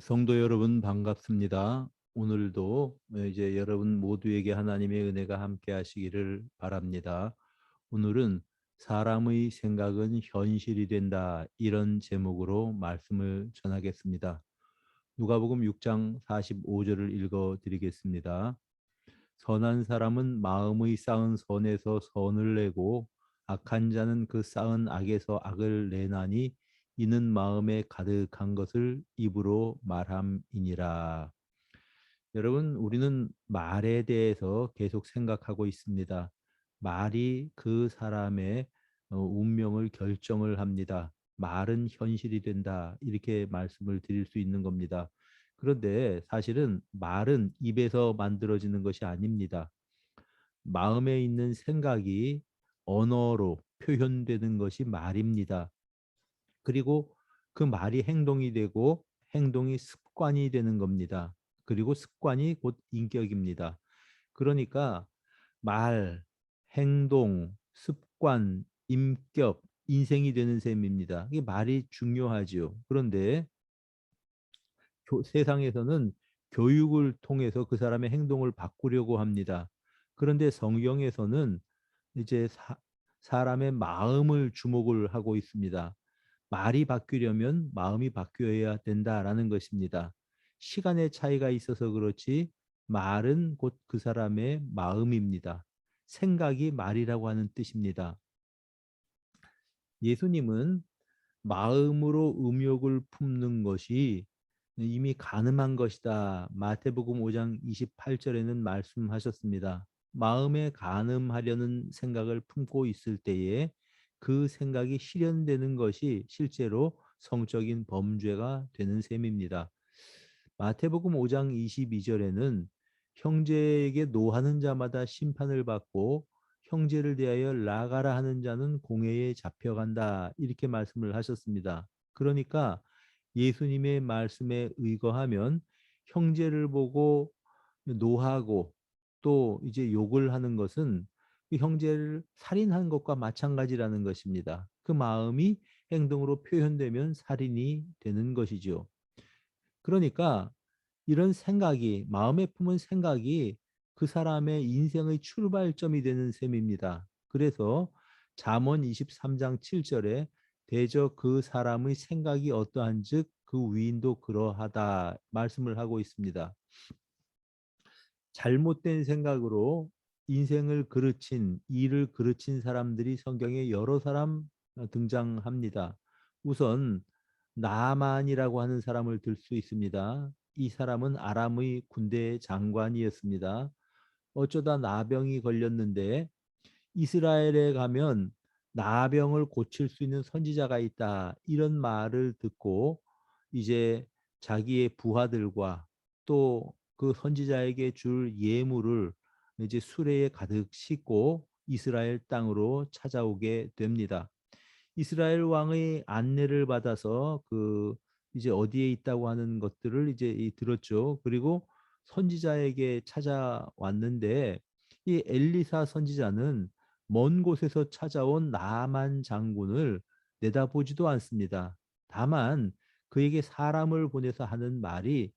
성도 여러분 반갑습니다. 오늘도 이제 여러분 모두에게 하나님의 은혜가 함께 하시기를 바랍니다. 오늘은 사람의 생각은 현실이 된다 이런 제목으로 말씀을 전하겠습니다. 누가복음 6장 45절을 읽어 드리겠습니다. 선한 사람은 마음의 쌓은 선에서 선을 내고 악한 자는 그 쌓은 악에서 악을 내나니 이는 마음에 가득한 것을 입으로 말함이니라. 여러분, 우리는 말에 대해서 계속 생각하고 있습니다. 말이 그 사람의 운명을 결정을 합니다. 말은 현실이 된다. 이렇게 말씀을 드릴 수 있는 겁니다. 그런데 사실은 말은 입에서 만들어지는 것이 아닙니다. 마음에 있는 생각이 언어로 표현되는 것이 말입니다. 그리고 그 말이 행동이 되고 행동이 습관이 되는 겁니다. 그리고 습관이 곧 인격입니다. 그러니까 말, 행동, 습관, 인격, 인생이 되는 셈입니다. 이 말이 중요하지요. 그런데 세상에서는 교육을 통해서 그 사람의 행동을 바꾸려고 합니다. 그런데 성경에서는 이제 사람의 마음을 주목을 하고 있습니다. 말이 바뀌려면 마음이 바뀌어야 된다라는 것입니다. 시간의 차이가 있어서 그렇지 말은 곧 그 사람의 마음입니다. 생각이 말이라고 하는 뜻입니다. 예수님은 마음으로 음욕을 품는 것이 이미 가늠한 것이다. 마태복음 5장 28절에는 말씀하셨습니다. 마음에 간음하려는 생각을 품고 있을 때에 그 생각이 실현되는 것이 실제로 성적인 범죄가 되는 셈입니다. 마태복음 5장 22절에는 형제에게 노하는 자마다 심판을 받고 형제를 대하여 나가라 하는 자는 공회에 잡혀간다. 이렇게 말씀을 하셨습니다. 그러니까 예수님의 말씀에 의거하면 형제를 보고 노하고 또 이제 욕을 하는 것은 그 형제를 살인한 것과 마찬가지라는 것입니다. 그 마음이 행동으로 표현되면 살인이 되는 것이죠. 그러니까 이런 생각이 마음에 품은 생각이 그 사람의 인생의 출발점이 되는 셈입니다. 그래서 잠언 23장 7절에 대저 그 사람의 생각이 어떠한즉 그 위인도 그러하다 말씀을 하고 있습니다. 잘못된 생각으로 인생을 그르친 일을 그르친 사람들이 성경에 여러 사람 등장합니다. 우선 나만이라고 하는 사람을 들 수 있습니다. 이 사람은 아람의 군대 장관이었습니다. 어쩌다 나병이 걸렸는데 이스라엘에 가면 나병을 고칠 수 있는 선지자가 있다. 이런 말을 듣고 이제 자기의 부하들과 또 그 선지자에게 줄 예물을 이제 수레에 가득 싣고 이스라엘 땅으로 찾아오게 됩니다. 이스라엘 왕의 안내를 받아서 그 이제 어디에 있다고 하는 것들을 이제 들었죠. 그리고 선지자에게 찾아왔는데 이 엘리사 선지자는 먼 곳에서 찾아온 나만 장군을 내다보지도 않습니다. 다만 그에게 사람을 보내서 하는 말이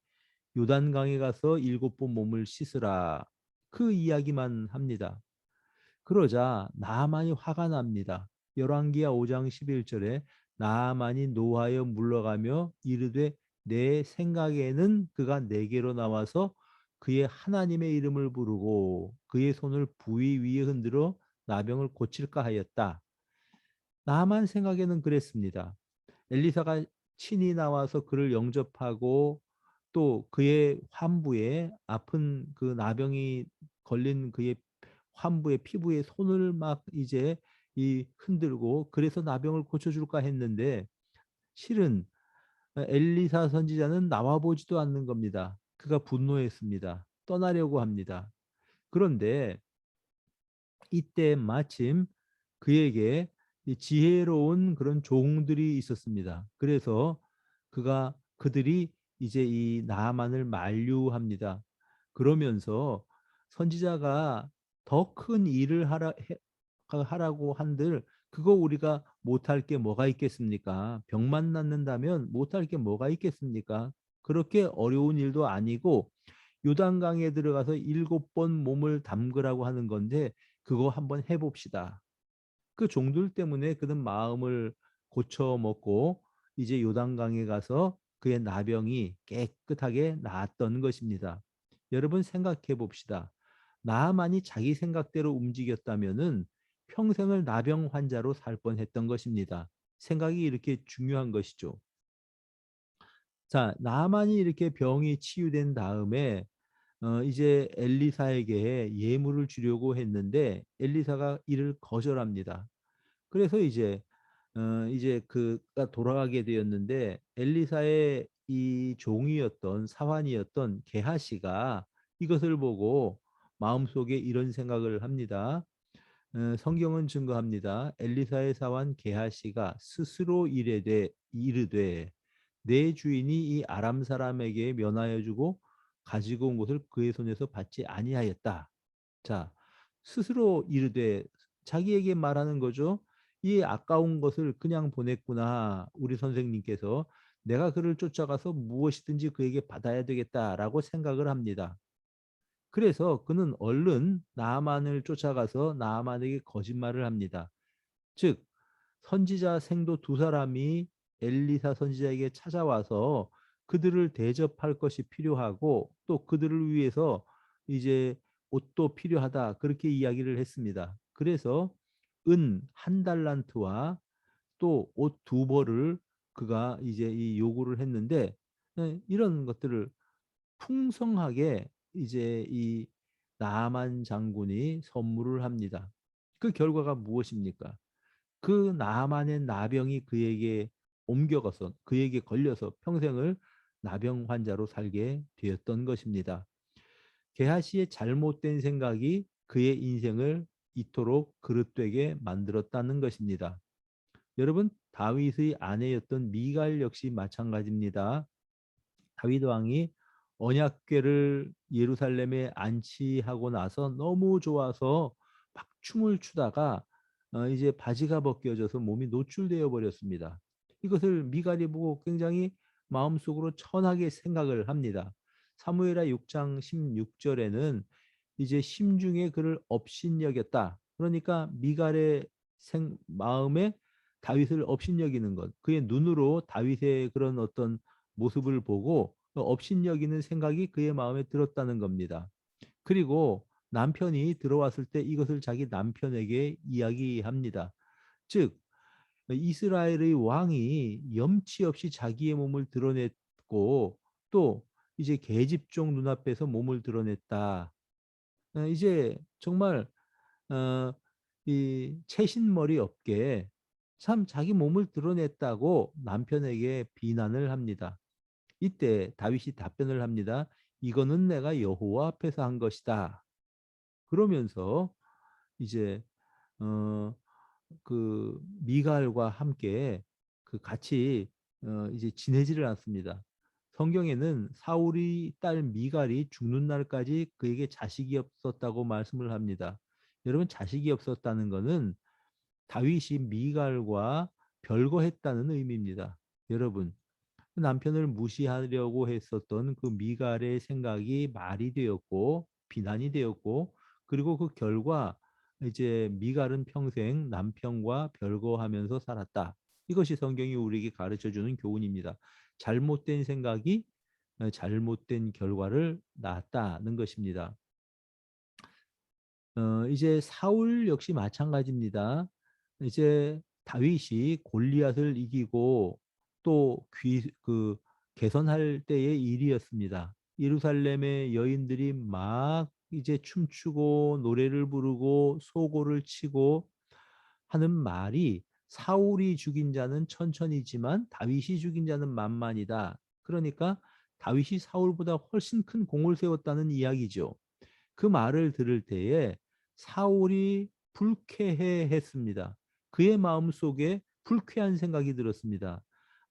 요단강에 가서 7번 몸을 씻으라. 그 이야기만 합니다. 그러자 나만이 화가 납니다. 열왕기하 5장 11절에 나만이 노하여 물러가며 이르되 내 생각에는 그가 내게로 나와서 그의 하나님의 이름을 부르고 그의 손을 부위 위에 흔들어 나병을 고칠까 하였다. 나만 생각에는 그랬습니다. 엘리사가 친히 나와서 그를 영접하고 또 그의 환부에 아픈 그 나병이 걸린 그의 환부의 피부에 손을 막 이제 이 흔들고 그래서 나병을 고쳐줄까 했는데 실은 엘리사 선지자는 나와 보지도 않는 겁니다. 그가 분노했습니다. 떠나려고 합니다. 그런데 이때 마침 그에게 이 지혜로운 그런 종들이 있었습니다. 그래서 그들이 이제 이 나만을 만류합니다. 그러면서 선지자가 더 큰 일을 하라고 한들 그거 우리가 못할 게 뭐가 있겠습니까? 병만 낫는다면 못할 게 뭐가 있겠습니까? 그렇게 어려운 일도 아니고 요단강에 들어가서 7번 몸을 담그라고 하는 건데 그거 한번 해봅시다. 그 종들 때문에 그는 마음을 고쳐 먹고 이제 요단강에 가서 그의 나병이 깨끗하게 나았던 것입니다. 여러분 생각해 봅시다. 나만이 자기 생각대로 움직였다면은 평생을 나병 환자로 살 뻔했던 것입니다. 생각이 이렇게 중요한 것이죠. 자, 나만이 이렇게 병이 치유된 다음에 이제 엘리사에게 예물을 주려고 했는데 엘리사가 이를 거절합니다. 그래서 이제 그가 돌아가게 되었는데 엘리사의 이 종이었던 사환이었던 게하시가 이것을 보고 마음속에 이런 생각을 합니다. 성경은 증거합니다. 엘리사의 사환 게하시가 스스로 이르되 내 주인이 이 아람 사람에게 면하여 주고 가지고 온 것을 그의 손에서 받지 아니하였다. 자, 스스로 이르되 자기에게 말하는 거죠. 이 아까운 것을 그냥 보냈구나. 우리 선생님께서 내가 그를 쫓아가서 무엇이든지 그에게 받아야 되겠다라고 생각을 합니다. 그래서 그는 얼른 나아만을 쫓아가서 나아만에게 거짓말을 합니다. 즉 선지자 생도 두 사람이 엘리사 선지자에게 찾아와서 그들을 대접할 것이 필요하고 또 그들을 위해서 이제 옷도 필요하다 그렇게 이야기를 했습니다. 그래서 은 한 달란트와 또 옷 두 벌을 그가 이제 이 요구를 했는데 이런 것들을 풍성하게 이제 이 나만 장군이 선물을 합니다. 그 결과가 무엇입니까? 그 나만의 나병이 그에게 옮겨가서 그에게 걸려서 평생을 나병 환자로 살게 되었던 것입니다. 게하시의 잘못된 생각이 그의 인생을 이토록 그릇되게 만들었다는 것입니다. 여러분, 다윗의 아내였던 미갈 역시 마찬가지입니다. 다윗 왕이 언약궤를 예루살렘에 안치하고 나서 너무 좋아서 막 춤을 추다가 이제 바지가 벗겨져서 몸이 노출되어 버렸습니다. 이것을 미갈이 보고 굉장히 마음속으로 천하게 생각을 합니다. 사무엘하 6장 16절에는 이제 심중에 그를 업신여겼다. 그러니까 미갈의 마음에 다윗을 업신여기는 것, 그의 눈으로 다윗의 그런 어떤 모습을 보고 업신여기는 생각이 그의 마음에 들었다는 겁니다. 그리고 남편이 들어왔을 때 이것을 자기 남편에게 이야기합니다. 즉 이스라엘의 왕이 염치 없이 자기의 몸을 드러냈고 또 이제 계집종 눈앞에서 몸을 드러냈다. 이제 정말 어, 이 채신머리 없게 참 자기 몸을 드러냈다고 남편에게 비난을 합니다. 이때 다윗이 답변을 합니다. 이거는 내가 여호와 앞에서 한 것이다. 그러면서 이제 어, 그 미갈과 함께 그 같이 이제 지내지를 않습니다. 성경에는 사울이 딸 미갈이 죽는 날까지 그에게 자식이 없었다고 말씀을 합니다. 여러분 자식이 없었다는 것은 다윗이 미갈과 별거했다는 의미입니다. 여러분 남편을 무시하려고 했었던 그 미갈의 생각이 말이 되었고 비난이 되었고 그리고 그 결과 이제 미갈은 평생 남편과 별거하면서 살았다. 이것이 성경이 우리에게 가르쳐주는 교훈입니다. 잘못된 생각이 잘못된 결과를 낳았다는 것입니다. 이제 사울 역시 마찬가지입니다. 이제 다윗이 골리앗을 이기고 또 개선할 때의 일이었습니다. 예루살렘의 여인들이 막 이제 춤추고 노래를 부르고 소고를 치고 하는 말이 사울이 죽인 자는 천천히지만 다윗이 죽인 자는 만만이다. 그러니까 다윗이 사울보다 훨씬 큰 공을 세웠다는 이야기죠. 그 말을 들을 때에 사울이 불쾌해 했습니다. 그의 마음속에 불쾌한 생각이 들었습니다.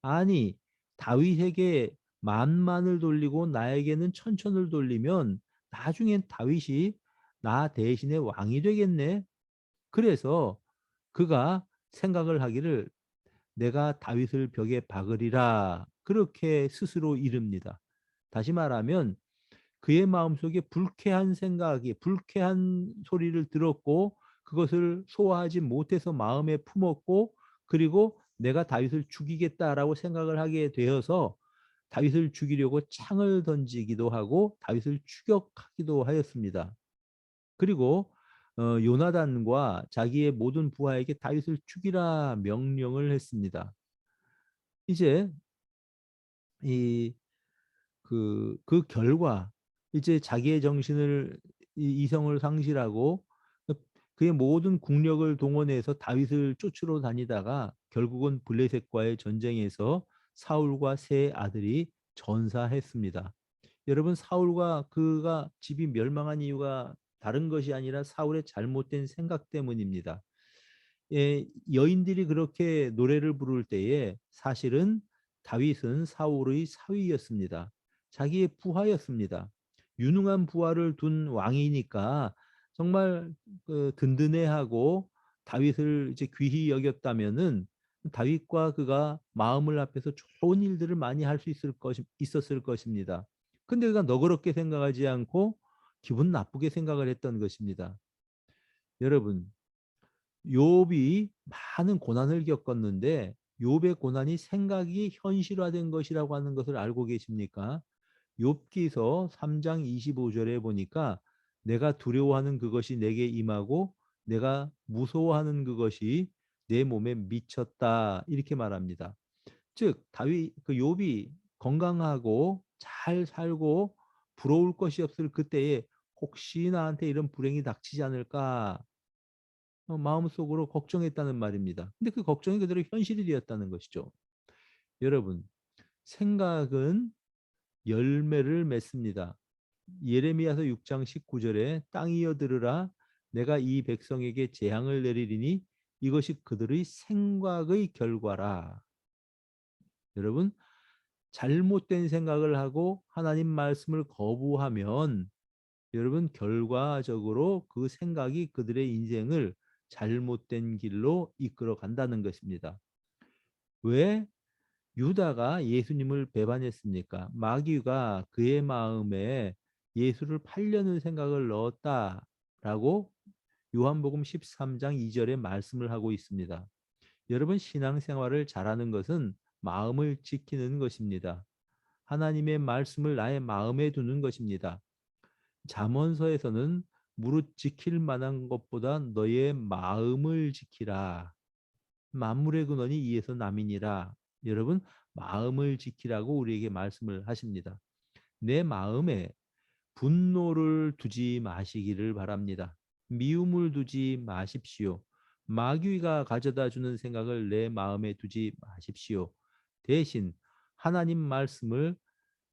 아니, 다윗에게 만만을 돌리고 나에게는 천천을 돌리면 나중엔 다윗이 나 대신에 왕이 되겠네. 그래서 그가 생각을 하기를 내가 다윗을 벽에 박으리라 그렇게 스스로 이릅니다. 다시 말하면 그의 마음속에 불쾌한 생각이 불쾌한 소리를 들었고 그것을 소화하지 못해서 마음에 품었고 그리고 내가 다윗을 죽이겠다라고 생각을 하게 되어서 다윗을 죽이려고 창을 던지기도 하고 다윗을 추격하기도 하였습니다. 그리고 요나단과 자기의 모든 부하에게 다윗을 죽이라 명령을 했습니다. 이제 이 그 결과 이제 자기의 정신을 이성을 상실하고 그의 모든 국력을 동원해서 다윗을 쫓으러 다니다가 결국은 블레셋과의 전쟁에서 사울과 세 아들이 전사했습니다. 여러분 사울과 그가 집이 멸망한 이유가 다른 것이 아니라 사울의 잘못된 생각 때문입니다. 예, 여인들이 그렇게 노래를 부를 때에 사실은 다윗은 사울의 사위였습니다. 자기의 부하였습니다. 유능한 부하를 둔 왕이니까 정말 든든해하고 다윗을 이제 귀히 여겼다면은 다윗과 그가 마음을 합해서 좋은 일들을 많이 할 수 있었을 것입니다. 근데 그가 너그럽게 생각하지 않고 기분 나쁘게 생각을 했던 것입니다. 여러분, 욥이 많은 고난을 겪었는데 욥의 고난이 생각이 현실화된 것이라고 하는 것을 알고 계십니까? 욥기서 3장 25절에 보니까 내가 두려워하는 그것이 내게 임하고 내가 무서워하는 그것이 내 몸에 미쳤다 이렇게 말합니다. 즉 다윗 그 욥이 건강하고 잘 살고 부러울 것이 없을 그때에 혹시 나한테 이런 불행이 닥치지 않을까 마음속으로 걱정했다는 말입니다. 근데 그 걱정이 그대로 현실이 되었다는 것이죠. 여러분, 생각은 열매를 맺습니다. 예레미야서 6장 19절에 땅이여 들으라 내가 이 백성에게 재앙을 내리리니 이것이 그들의 생각의 결과라. 여러분, 잘못된 생각을 하고 하나님 말씀을 거부하면 여러분 결과적으로 그 생각이 그들의 인생을 잘못된 길로 이끌어 간다는 것입니다. 왜 유다가 예수님을 배반했습니까? 마귀가 그의 마음에 예수를 팔려는 생각을 넣었다라고 요한복음 13장 2절에 말씀을 하고 있습니다. 여러분 신앙생활을 잘하는 것은 마음을 지키는 것입니다. 하나님의 말씀을 나의 마음에 두는 것입니다. 잠언서에서는 무릇 지킬 만한 것보다 너의 마음을 지키라. 만물의 근원이 이에서 남이니라. 여러분 마음을 지키라고 우리에게 말씀을 하십니다. 내 마음에 분노를 두지 마시기를 바랍니다. 미움을 두지 마십시오. 마귀가 가져다 주는 생각을 내 마음에 두지 마십시오. 대신 하나님 말씀을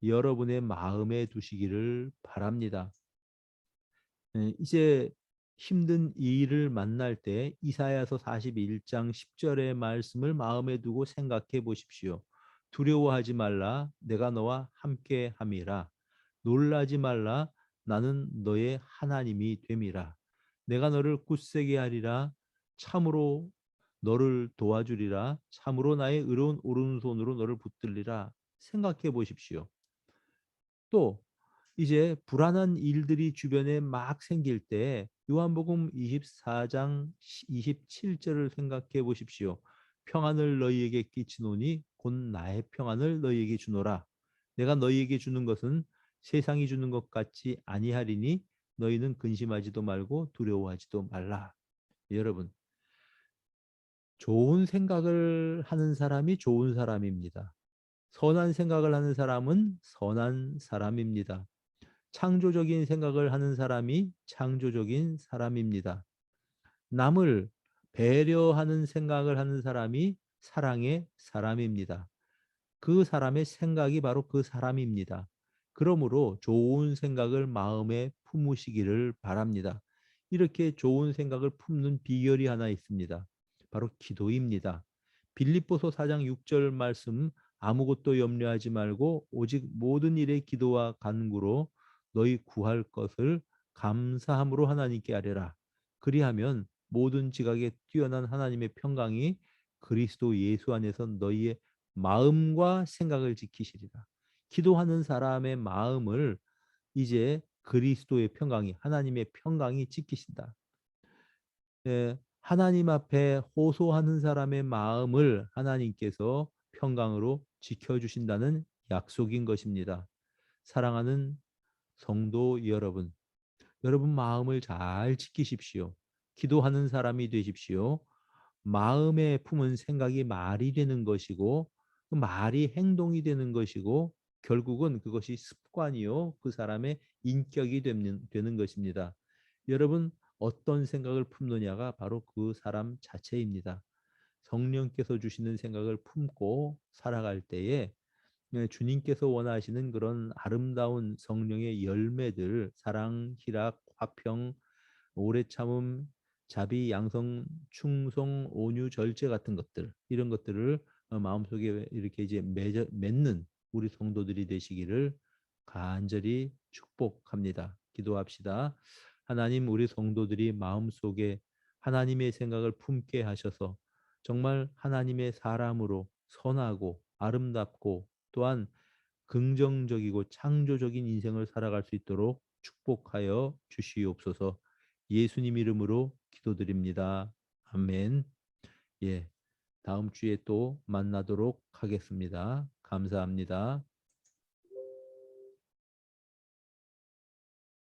여러분의 마음에 두시기를 바랍니다. 이제 힘든 일을 만날 때 이사야서 41장 10절의 말씀을 마음에 두고 생각해 보십시오. 두려워하지 말라 내가 너와 함께 함이라. 놀라지 말라 나는 너의 하나님이 됨이라. 내가 너를 굳세게 하리라. 참으로 너를 도와주리라. 참으로 나의 의로운 오른손으로 너를 붙들리라. 생각해 보십시오. 또 이제 불안한 일들이 주변에 막 생길 때 요한복음 24장 27절을 생각해 보십시오. 평안을 너희에게 끼치노니 곧 나의 평안을 너희에게 주노라. 내가 너희에게 주는 것은 세상이 주는 것 같지 아니하리니 너희는 근심하지도 말고 두려워하지도 말라. 여러분, 좋은 생각을 하는 사람이 좋은 사람입니다. 선한 생각을 하는 사람은 선한 사람입니다. 창조적인 생각을 하는 사람이 창조적인 사람입니다. 남을 배려하는 생각을 하는 사람이 사랑의 사람입니다. 그 사람의 생각이 바로 그 사람입니다. 그러므로 좋은 생각을 마음에 품으시기를 바랍니다. 이렇게 좋은 생각을 품는 비결이 하나 있습니다. 바로 기도입니다. 빌립보서 4장 6절 말씀 아무것도 염려하지 말고 오직 모든 일에 기도와 간구로 너희 구할 것을 감사함으로 하나님께 아뢰라. 그리하면 모든 지각에 뛰어난 하나님의 평강이 그리스도 예수 안에서 너희의 마음과 생각을 지키시리라. 기도하는 사람의 마음을 이제 그리스도의 평강이, 하나님의 평강이 지키신다. 하나님 앞에 호소하는 사람의 마음을 하나님께서 평강으로 지켜주신다는 약속인 것입니다. 사랑하는 성도 여러분, 여러분 마음을 잘 지키십시오. 기도하는 사람이 되십시오. 마음에 품은 생각이 말이 되는 것이고 그 말이 행동이 되는 것이고 결국은 그것이 습관이요 그 사람의 인격이 되는 것입니다. 여러분 어떤 생각을 품느냐가 바로 그 사람 자체입니다. 성령께서 주시는 생각을 품고 살아갈 때에 주님께서 원하시는 그런 아름다운 성령의 열매들, 사랑, 희락, 화평, 오래 참음, 자비, 양성, 충성, 온유, 절제 같은 것들, 이런 것들을 마음속에 이렇게 이제 맺는 우리 성도들이 되시기를 간절히 축복합니다. 기도합시다. 하나님, 우리 성도들이 마음속에 하나님의 생각을 품게 하셔서 정말 하나님의 사람으로 선하고 아름답고 또한 긍정적이고 창조적인 인생을 살아갈 수 있도록 축복하여 주시옵소서. 예수님 이름으로 기도드립니다. 아멘. 예, 다음 주에 또 만나도록 하겠습니다. 감사합니다.